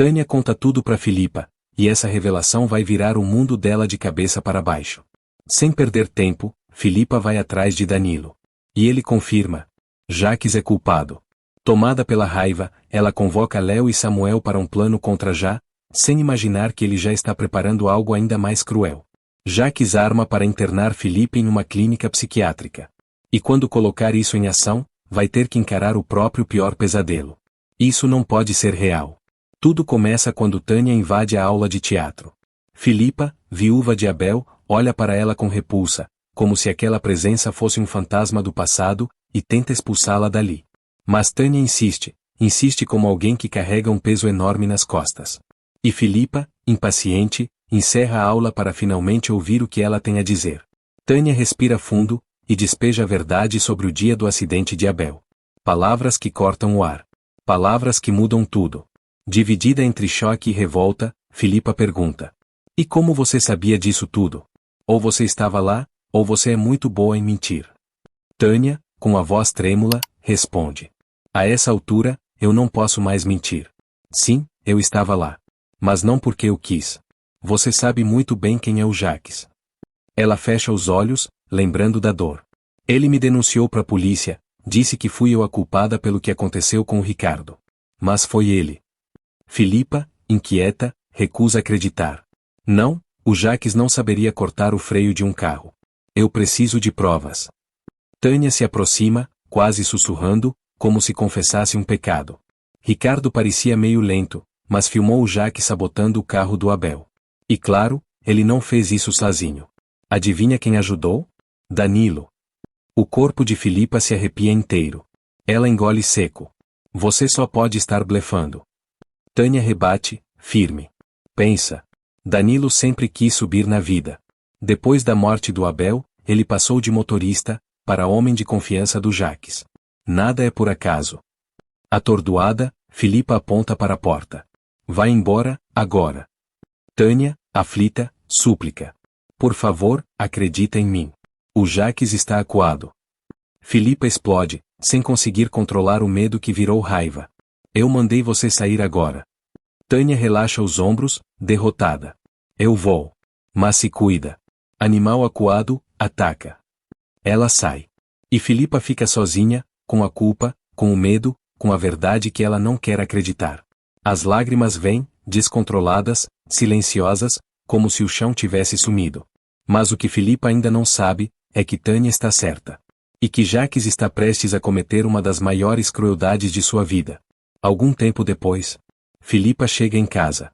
Tânia conta tudo para Filipa, e essa revelação vai virar o mundo dela de cabeça para baixo. Sem perder tempo, Filipa vai atrás de Danilo. E ele confirma. Jacques é culpado. Tomada pela raiva, ela convoca Léo e Samuel para um plano contra Já, sem imaginar que ele já está preparando algo ainda mais cruel. Jacques arma para internar Filipa em uma clínica psiquiátrica. E quando colocar isso em ação, vai ter que encarar o próprio pior pesadelo. Isso não pode ser real. Tudo começa quando Tânia invade a aula de teatro. Filipa, viúva de Abel, olha para ela com repulsa, como se aquela presença fosse um fantasma do passado, e tenta expulsá-la dali. Mas Tânia insiste como alguém que carrega um peso enorme nas costas. E Filipa, impaciente, encerra a aula para finalmente ouvir o que ela tem a dizer. Tânia respira fundo, e despeja a verdade sobre o dia do acidente de Abel. Palavras que cortam o ar. Palavras que mudam tudo. Dividida entre choque e revolta, Filipa pergunta. E como você sabia disso tudo? Ou você estava lá, ou você é muito boa em mentir. Tânia, com a voz trêmula, responde. A essa altura, eu não posso mais mentir. Sim, eu estava lá. Mas não porque eu quis. Você sabe muito bem quem é o Jacques. Ela fecha os olhos, lembrando da dor. Ele me denunciou para a polícia, disse que fui eu a culpada pelo que aconteceu com o Ricardo. Mas foi ele. Filipa, inquieta, recusa acreditar. Não, o Jacques não saberia cortar o freio de um carro. Eu preciso de provas. Tânia se aproxima, quase sussurrando, como se confessasse um pecado. Ricardo parecia meio lento, mas filmou o Jacques sabotando o carro do Abel. E claro, ele não fez isso sozinho. Adivinha quem ajudou? Danilo. O corpo de Filipa se arrepia inteiro. Ela engole seco. Você só pode estar blefando. Tânia rebate, firme. Pensa. Danilo sempre quis subir na vida. Depois da morte do Abel, ele passou de motorista, para homem de confiança do Jacques. Nada é por acaso. Atordoada, Filipa aponta para a porta. Vai embora, agora. Tânia, aflita, súplica. Por favor, acredita em mim. O Jacques está acuado. Filipa explode, sem conseguir controlar o medo que virou raiva. Eu mandei você sair agora. Tânia relaxa os ombros, derrotada. Eu vou. Mas se cuida. Animal acuado, ataca. Ela sai. E Filipa fica sozinha, com a culpa, com o medo, com a verdade que ela não quer acreditar. As lágrimas vêm, descontroladas, silenciosas, como se o chão tivesse sumido. Mas o que Filipa ainda não sabe, é que Tânia está certa. E que Jacques está prestes a cometer uma das maiores crueldades de sua vida. Algum tempo depois, Filipa chega em casa.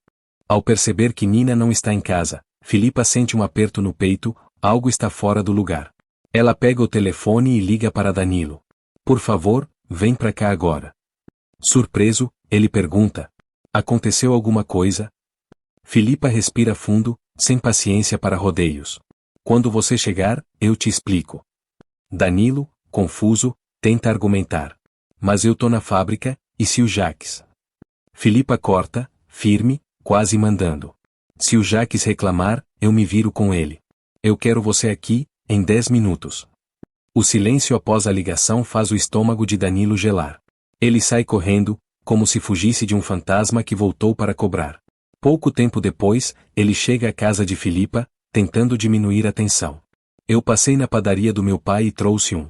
Ao perceber que Nina não está em casa, Filipa sente um aperto no peito, algo está fora do lugar. Ela pega o telefone e liga para Danilo. Por favor, vem pra cá agora. Surpreso, ele pergunta. Aconteceu alguma coisa? Filipa respira fundo, sem paciência para rodeios. Quando você chegar, eu te explico. Danilo, confuso, tenta argumentar. Mas eu tô na fábrica, e se o Jacques? Filipa corta, firme, quase mandando. Se o Jacques reclamar, eu me viro com ele. Eu quero você aqui, em 10 minutos. O silêncio após a ligação faz o estômago de Danilo gelar. Ele sai correndo, como se fugisse de um fantasma que voltou para cobrar. Pouco tempo depois, ele chega à casa de Filipa, tentando diminuir a tensão. Eu passei na padaria do meu pai e trouxe um.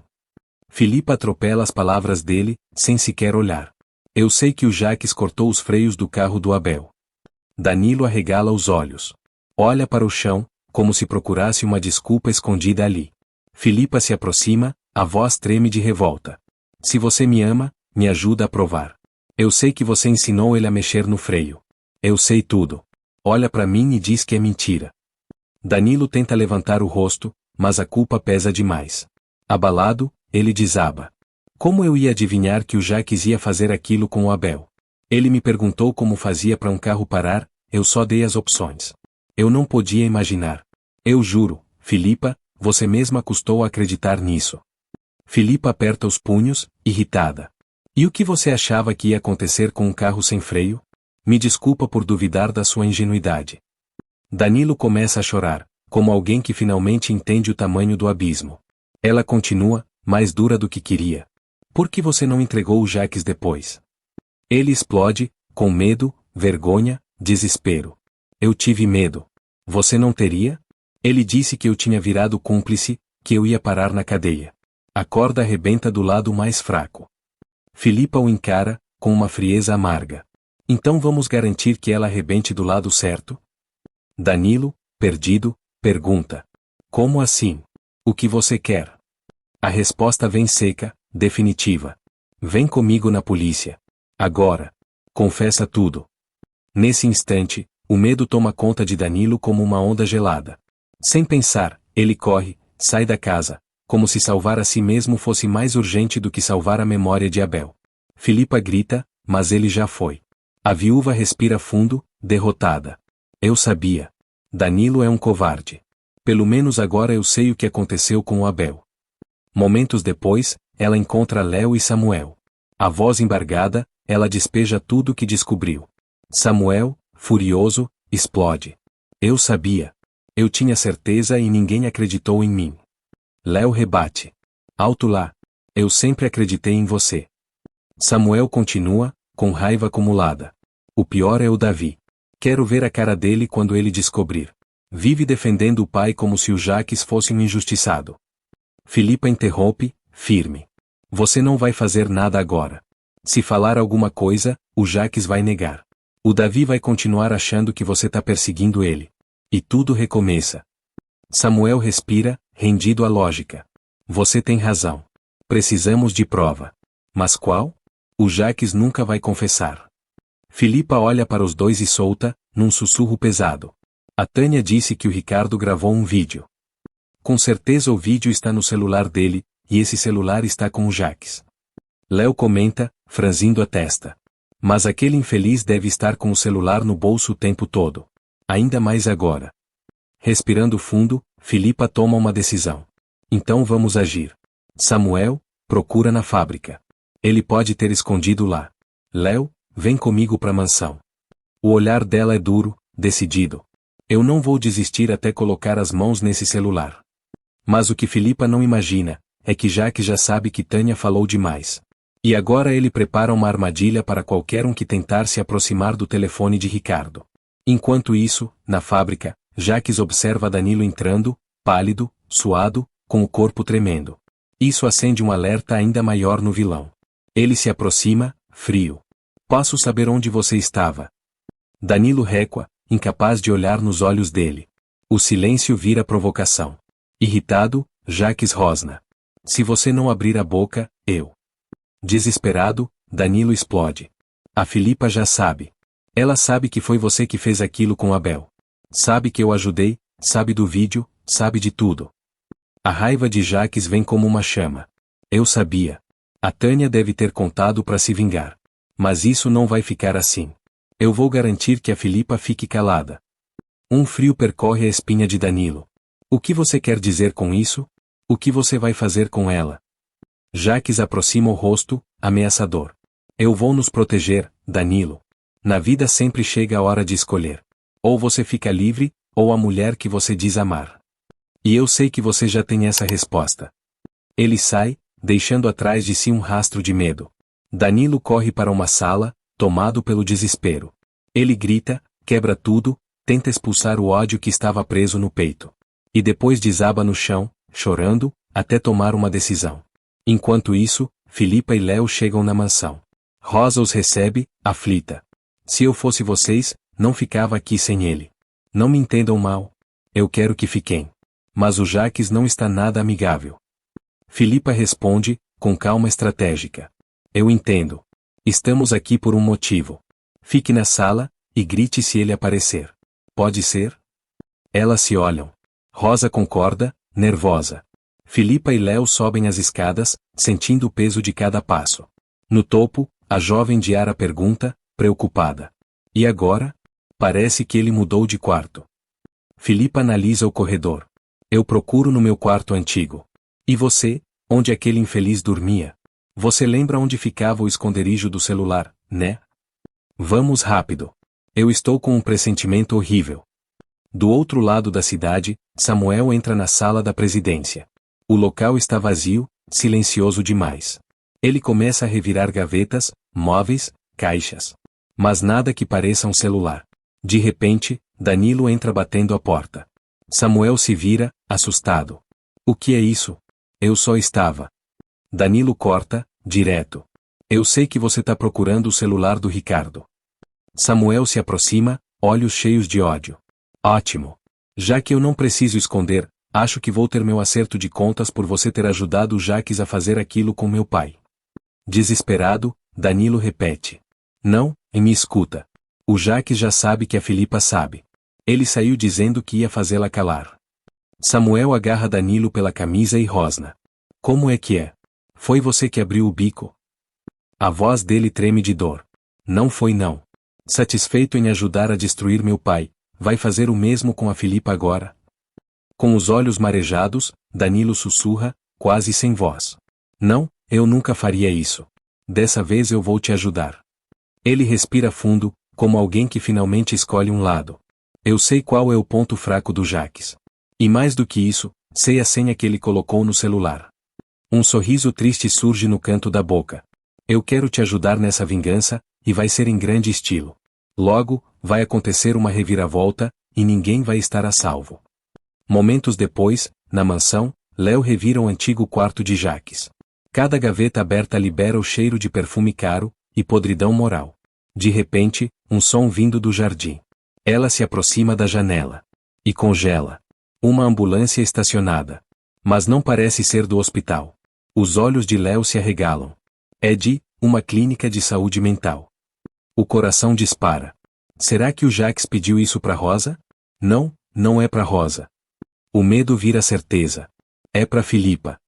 Filipa atropela as palavras dele, sem sequer olhar. Eu sei que o Jacques cortou os freios do carro do Abel. Danilo arregala os olhos. Olha para o chão, como se procurasse uma desculpa escondida ali. Filipa se aproxima, a voz treme de revolta. Se você me ama, me ajuda a provar. Eu sei que você ensinou ele a mexer no freio. Eu sei tudo. Olha para mim e diz que é mentira. Danilo tenta levantar o rosto, mas a culpa pesa demais. Abalado, ele desaba. Como eu ia adivinhar que o Jacques ia fazer aquilo com o Abel? Ele me perguntou como fazia para um carro parar, eu só dei as opções. Eu não podia imaginar. Eu juro, Filipa, você mesma custou a acreditar nisso. Filipa aperta os punhos, irritada. E o que você achava que ia acontecer com um carro sem freio? Me desculpa por duvidar da sua ingenuidade. Danilo começa a chorar, como alguém que finalmente entende o tamanho do abismo. Ela continua, mais dura do que queria. Por que você não entregou o Jacques depois? Ele explode, com medo, vergonha, desespero. Eu tive medo. Você não teria? Ele disse que eu tinha virado cúmplice, que eu ia parar na cadeia. A corda arrebenta do lado mais fraco. Filipa o encara, com uma frieza amarga. Então vamos garantir que ela arrebente do lado certo? Danilo, perdido, pergunta. Como assim? O que você quer? A resposta vem seca, definitiva. Vem comigo na polícia. Agora. Confessa tudo. Nesse instante, o medo toma conta de Danilo como uma onda gelada. Sem pensar, ele corre, sai da casa, como se salvar a si mesmo fosse mais urgente do que salvar a memória de Abel. Filipa grita, mas ele já foi. A viúva respira fundo, derrotada. Eu sabia. Danilo é um covarde. Pelo menos agora eu sei o que aconteceu com o Abel. Momentos depois, ela encontra Léo e Samuel. A voz embargada, ela despeja tudo o que descobriu. Samuel, furioso, explode. Eu sabia. Eu tinha certeza e ninguém acreditou em mim. Léo rebate. Alto lá. Eu sempre acreditei em você. Samuel continua, com raiva acumulada. O pior é o Davi. Quero ver a cara dele quando ele descobrir. Vive defendendo o pai como se o Jaques fosse um injustiçado. Filipa interrompe, firme. Você não vai fazer nada agora. Se falar alguma coisa, o Jaques vai negar. O Davi vai continuar achando que você está perseguindo ele. E tudo recomeça. Samuel respira, rendido à lógica. Você tem razão. Precisamos de prova. Mas qual? O Jaques nunca vai confessar. Filipa olha para os dois e solta, num sussurro pesado. A Tânia disse que o Ricardo gravou um vídeo. Com certeza o vídeo está no celular dele, e esse celular está com o Jaques. Léo comenta, franzindo a testa. Mas aquele infeliz deve estar com o celular no bolso o tempo todo. Ainda mais agora. Respirando fundo, Filipa toma uma decisão. Então vamos agir. Samuel, procura na fábrica. Ele pode ter escondido lá. Léo, vem comigo para a mansão. O olhar dela é duro, decidido. Eu não vou desistir até colocar as mãos nesse celular. Mas o que Filipa não imagina, é que Jaques já sabe que Tânia falou demais. E agora ele prepara uma armadilha para qualquer um que tentar se aproximar do telefone de Ricardo. Enquanto isso, na fábrica, Jaques observa Danilo entrando, pálido, suado, com o corpo tremendo. Isso acende um alerta ainda maior no vilão. Ele se aproxima, frio. Posso saber onde você estava? Danilo recua, incapaz de olhar nos olhos dele. O silêncio vira provocação. Irritado, Jaques rosna. Se você não abrir a boca, eu. Desesperado, Danilo explode. A Filipa já sabe. Ela sabe que foi você que fez aquilo com Abel. Sabe que eu ajudei, sabe do vídeo, sabe de tudo. A raiva de Jaques vem como uma chama. Eu sabia. A Tânia deve ter contado para se vingar. Mas isso não vai ficar assim. Eu vou garantir que a Filipa fique calada. Um frio percorre a espinha de Danilo. O que você quer dizer com isso? O que você vai fazer com ela? Jaques aproxima o rosto, ameaçador. Eu vou nos proteger, Danilo. Na vida sempre chega a hora de escolher. Ou você fica livre, ou a mulher que você diz amar. E eu sei que você já tem essa resposta. Ele sai, deixando atrás de si um rastro de medo. Danilo corre para uma sala, tomado pelo desespero. Ele grita, quebra tudo, tenta expulsar o ódio que estava preso no peito. E depois desaba no chão, chorando, até tomar uma decisão. Enquanto isso, Filipa e Léo chegam na mansão. Rosa os recebe, aflita. Se eu fosse vocês, não ficava aqui sem ele. Não me entendam mal. Eu quero que fiquem. Mas o Jaques não está nada amigável. Filipa responde, com calma estratégica. Eu entendo. Estamos aqui por um motivo. Fique na sala, e grite se ele aparecer. Pode ser? Elas se olham. Rosa concorda, nervosa. Filipa e Léo sobem as escadas, sentindo o peso de cada passo. No topo, a jovem Diara pergunta, preocupada. E agora? Parece que ele mudou de quarto. Filipa analisa o corredor. Eu procuro no meu quarto antigo. E você, onde aquele infeliz dormia? Você lembra onde ficava o esconderijo do celular, né? Vamos rápido. Eu estou com um pressentimento horrível. Do outro lado da cidade, Samuel entra na sala da presidência. O local está vazio, silencioso demais. Ele começa a revirar gavetas, móveis, caixas. Mas nada que pareça um celular. De repente, Danilo entra batendo a porta. Samuel se vira, assustado. O que é isso? Eu só estava. Danilo corta, direto. Eu sei que você tá procurando o celular do Ricardo. Samuel se aproxima, olhos cheios de ódio. Ótimo. Já que eu não preciso esconder, acho que vou ter meu acerto de contas por você ter ajudado o Jaques a fazer aquilo com meu pai. Desesperado, Danilo repete. Não, me escuta. O Jaques já sabe que a Filipa sabe. Ele saiu dizendo que ia fazê-la calar. Samuel agarra Danilo pela camisa e rosna. Como é que é? Foi você que abriu o bico? A voz dele treme de dor. Não foi não. Satisfeito em ajudar a destruir meu pai, vai fazer o mesmo com a Filipa agora? Com os olhos marejados, Danilo sussurra, quase sem voz. Não, eu nunca faria isso. Dessa vez eu vou te ajudar. Ele respira fundo, como alguém que finalmente escolhe um lado. Eu sei qual é o ponto fraco do Jaques. E mais do que isso, sei a senha que ele colocou no celular. Um sorriso triste surge no canto da boca. Eu quero te ajudar nessa vingança, e vai ser em grande estilo. Logo, vai acontecer uma reviravolta, e ninguém vai estar a salvo. Momentos depois, na mansão, Léo revira o antigo quarto de Jaques. Cada gaveta aberta libera o cheiro de perfume caro, e podridão moral. De repente, um som vindo do jardim. Ela se aproxima da janela. E congela. Uma ambulância estacionada. Mas não parece ser do hospital. Os olhos de Léo se arregalam. É de uma clínica de saúde mental. O coração dispara. Será que o Jaques pediu isso pra Rosa? Não, não é pra Rosa. O medo vira certeza. É pra Filipa.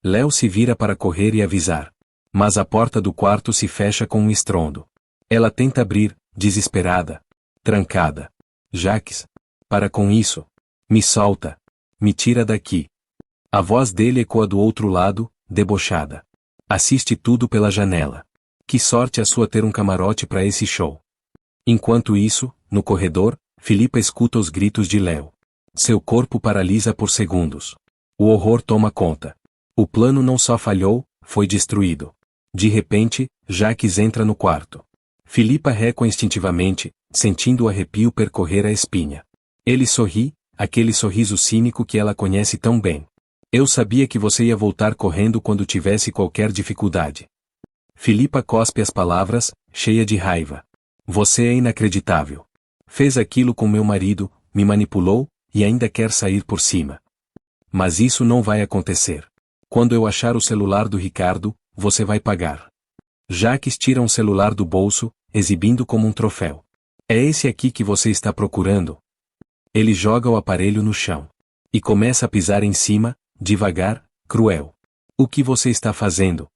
Léo se vira para correr e avisar. Mas a porta do quarto se fecha com um estrondo. Ela tenta abrir, desesperada. Trancada. Jaques. Para com isso. Me solta. Me tira daqui. A voz dele ecoa do outro lado, debochada. Assiste tudo pela janela. Que sorte a sua ter um camarote para esse show. Enquanto isso, no corredor, Filipa escuta os gritos de Léo. Seu corpo paralisa por segundos. O horror toma conta. O plano não só falhou, foi destruído. De repente, Jaques entra no quarto. Filipa recua instintivamente, sentindo o arrepio percorrer a espinha. Ele sorri, aquele sorriso cínico que ela conhece tão bem. Eu sabia que você ia voltar correndo quando tivesse qualquer dificuldade. Filipa cospe as palavras, cheia de raiva. Você é inacreditável. Fez aquilo com meu marido, me manipulou, e ainda quer sair por cima. Mas isso não vai acontecer. Quando eu achar o celular do Ricardo, você vai pagar. Jaques tira um celular do bolso, exibindo como um troféu. É esse aqui que você está procurando? Ele joga o aparelho no chão. E começa a pisar em cima, devagar, cruel. O que você está fazendo?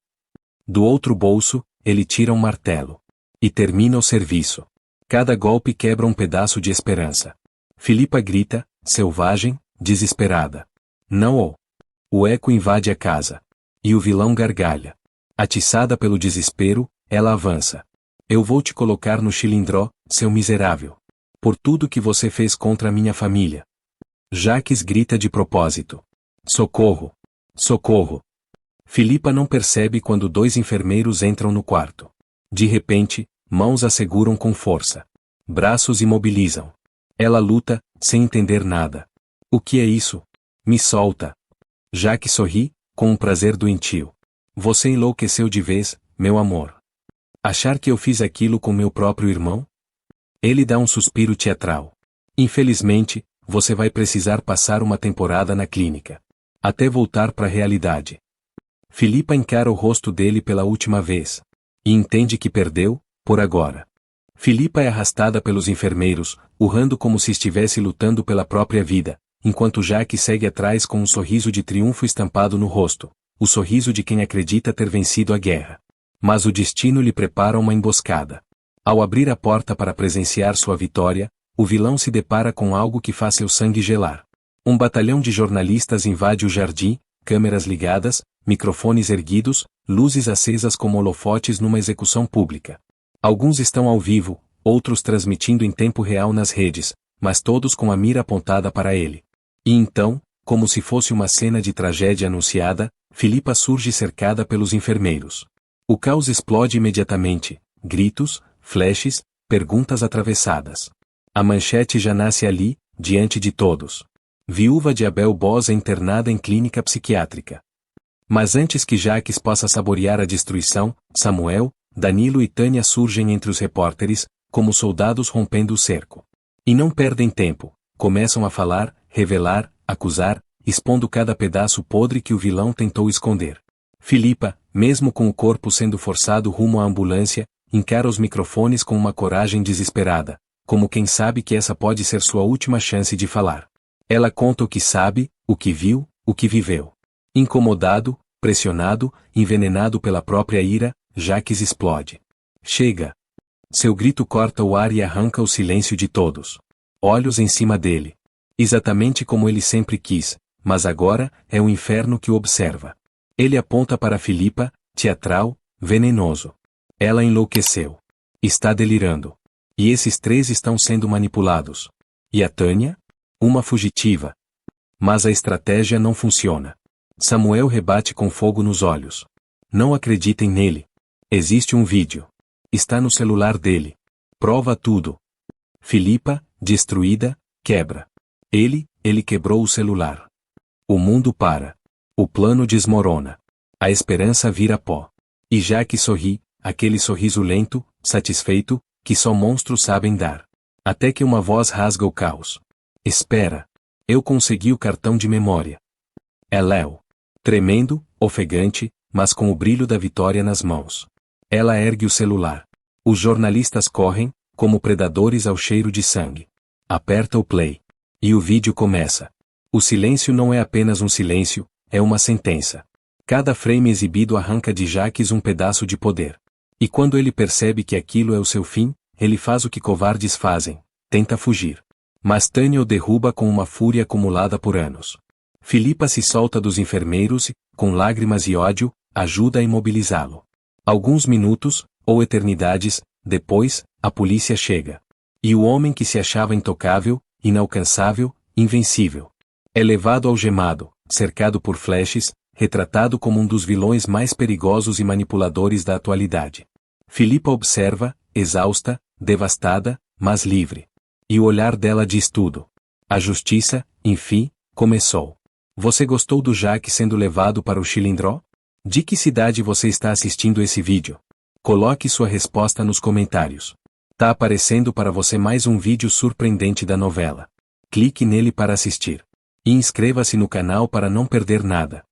Do outro bolso, ele tira um martelo. E termina o serviço. Cada golpe quebra um pedaço de esperança. Filipa grita, selvagem, desesperada. Não! O eco invade a casa. E o vilão gargalha. Atiçada pelo desespero, ela avança. Eu vou te colocar no chilindró, seu miserável. Por tudo que você fez contra minha família. Jaques grita de propósito. Socorro! Socorro! Filipa não percebe quando dois enfermeiros entram no quarto. De repente, mãos a seguram com força. Braços imobilizam. Ela luta, sem entender nada. O que é isso? Me solta. Jaques sorri, com um prazer doentio. Você enlouqueceu de vez, meu amor. Achar que eu fiz aquilo com meu próprio irmão? Ele dá um suspiro teatral. Infelizmente, você vai precisar passar uma temporada na clínica. Até voltar para a realidade. Filipa encara o rosto dele pela última vez. E entende que perdeu, por agora. Filipa é arrastada pelos enfermeiros, urrando como se estivesse lutando pela própria vida, enquanto Jaques segue atrás com um sorriso de triunfo estampado no rosto, o sorriso de quem acredita ter vencido a guerra. Mas o destino lhe prepara uma emboscada. Ao abrir a porta para presenciar sua vitória, o vilão se depara com algo que faz seu sangue gelar. Um batalhão de jornalistas invade o jardim, câmeras ligadas, microfones erguidos, luzes acesas como holofotes numa execução pública. Alguns estão ao vivo, outros transmitindo em tempo real nas redes, mas todos com a mira apontada para ele. E então, como se fosse uma cena de tragédia anunciada, Filipa surge cercada pelos enfermeiros. O caos explode imediatamente, gritos, flashes, perguntas atravessadas. A manchete já nasce ali, diante de todos. Viúva de Abel Boss é internada em clínica psiquiátrica. Mas antes que Jaques possa saborear a destruição, Samuel, Danilo e Tânia surgem entre os repórteres, como soldados rompendo o cerco. E não perdem tempo, começam a falar, revelar, acusar, expondo cada pedaço podre que o vilão tentou esconder. Filipa, mesmo com o corpo sendo forçado rumo à ambulância, encara os microfones com uma coragem desesperada, como quem sabe que essa pode ser sua última chance de falar. Ela conta o que sabe, o que viu, o que viveu. Incomodado, pressionado, envenenado pela própria ira, Jaques explode. Chega! Seu grito corta o ar e arranca o silêncio de todos. Olhos em cima dele. Exatamente como ele sempre quis, mas agora é o inferno que o observa. Ele aponta para Filipa, teatral, venenoso. Ela enlouqueceu. Está delirando. E esses três estão sendo manipulados. E a Tânia? Uma fugitiva. Mas a estratégia não funciona. Samuel rebate com fogo nos olhos. Não acreditem nele. Existe um vídeo. Está no celular dele. Prova tudo. Filipa, destruída, quebra. Ele quebrou o celular. O mundo para. O plano desmorona. A esperança vira pó. E Jaques sorri, aquele sorriso lento, satisfeito, que só monstros sabem dar. Até que uma voz rasga o caos. Espera. Eu consegui o cartão de memória. É Léo. Tremendo, ofegante, mas com o brilho da vitória nas mãos. Ela ergue o celular. Os jornalistas correm, como predadores ao cheiro de sangue. Aperta o play. E o vídeo começa. O silêncio não é apenas um silêncio, é uma sentença. Cada frame exibido arranca de Jaques um pedaço de poder. E quando ele percebe que aquilo é o seu fim, ele faz o que covardes fazem, tenta fugir. Mas Tânia o derruba com uma fúria acumulada por anos. Filipa se solta dos enfermeiros e, com lágrimas e ódio, ajuda a imobilizá-lo. Alguns minutos, ou eternidades, depois, a polícia chega. E o homem que se achava intocável, inalcançável, invencível, é levado algemado, cercado por flashes, retratado como um dos vilões mais perigosos e manipuladores da atualidade. Filipa observa, exausta, devastada, mas livre. E o olhar dela diz tudo. A justiça, enfim, começou. Você gostou do Jaques sendo levado para o Chilindró? De que cidade você está assistindo esse vídeo? Coloque sua resposta nos comentários. Tá aparecendo para você mais um vídeo surpreendente da novela. Clique nele para assistir. E inscreva-se no canal para não perder nada.